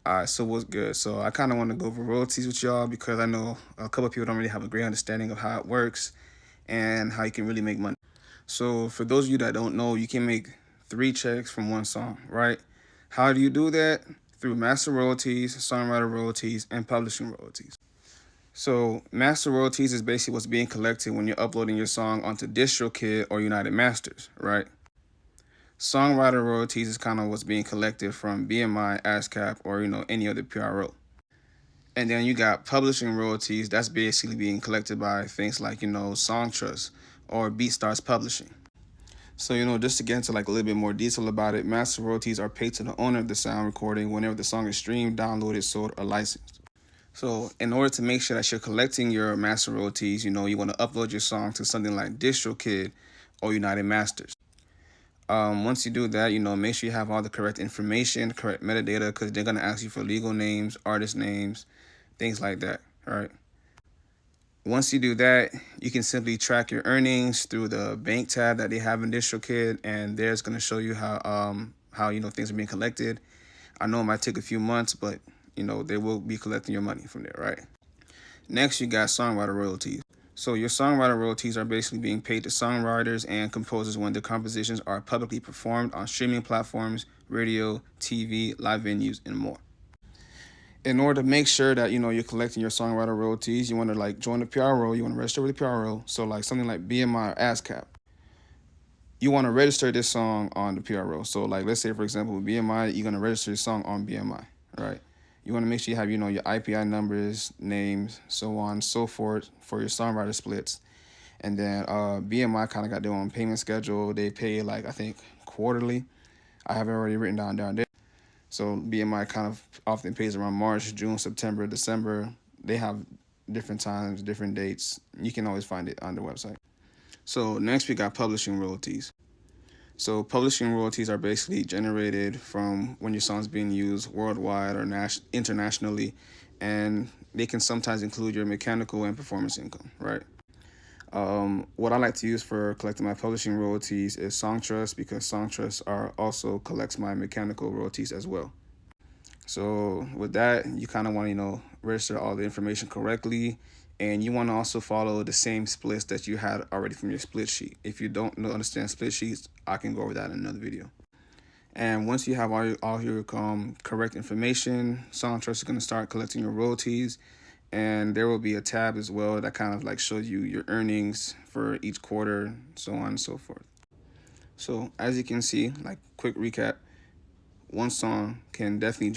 Alright, so what's good? So I kind of want to go over royalties with y'all because I know a couple of people don't really have a great understanding of how it works and how you can really make money. So for those of you that don't know, you can make three checks from one song, right? How do you do that? Through master royalties, songwriter royalties, and publishing royalties. So master royalties is basically what's being collected when you're uploading your song onto DistroKid or United Masters, right? Songwriter royalties is kind of what's being collected from BMI, ASCAP, or any other PRO. And then you got publishing royalties. That's basically being collected by things like Song Trust or BeatStars Publishing. So just to get into like a little bit more detail about it, master royalties are paid to the owner of the sound recording whenever the song is streamed, downloaded, sold, or licensed. So in order to make sure that you're collecting your master royalties, you want to upload your song to something like DistroKid or United Masters. Once you do that, make sure you have all the correct information, correct metadata, because they're gonna ask you for legal names, artist names, things like that. All right. Once you do that, you can simply track your earnings through the bank tab that they have in DistroKid, and there's gonna show you how things are being collected. I know it might take a few months, but they will be collecting your money from there, right? Next, you got songwriter royalties. So your songwriter royalties are basically being paid to songwriters and composers when the compositions are publicly performed on streaming platforms, radio, TV, live venues, and more. In order to make sure that you're collecting your songwriter royalties, you want to like join the PRO, you want to register with the PRO. So like something like BMI or ASCAP, you want to register this song on the PRO. So like let's say for example with BMI, you're gonna register this song on BMI, right? You want to make sure you have your IPI numbers, names, so on and so forth for your songwriter splits. And then BMI kind of got their own payment schedule. They pay like I think quarterly. I have it already written down there. So BMI kind of often pays around March, June, September, December. They have different times, different dates. You can always find it on the website. So next we got publishing royalties. So publishing royalties are basically generated from when your song's being used worldwide or internationally, and they can sometimes include your mechanical and performance income, right? What I like to use for collecting my publishing royalties is Song Trust because Song Trust also collects my mechanical royalties as well. So with that, you kind of want to register all the information correctly, and you want to also follow the same splits that you had already from your split sheet. If you don't understand split sheets, I can go over that in another video. And once you have all your correct information, Songtrust is going to start collecting your royalties, and there will be a tab as well that kind of like shows you your earnings for each quarter, so on and so forth. So as you can see, like quick recap, one song can definitely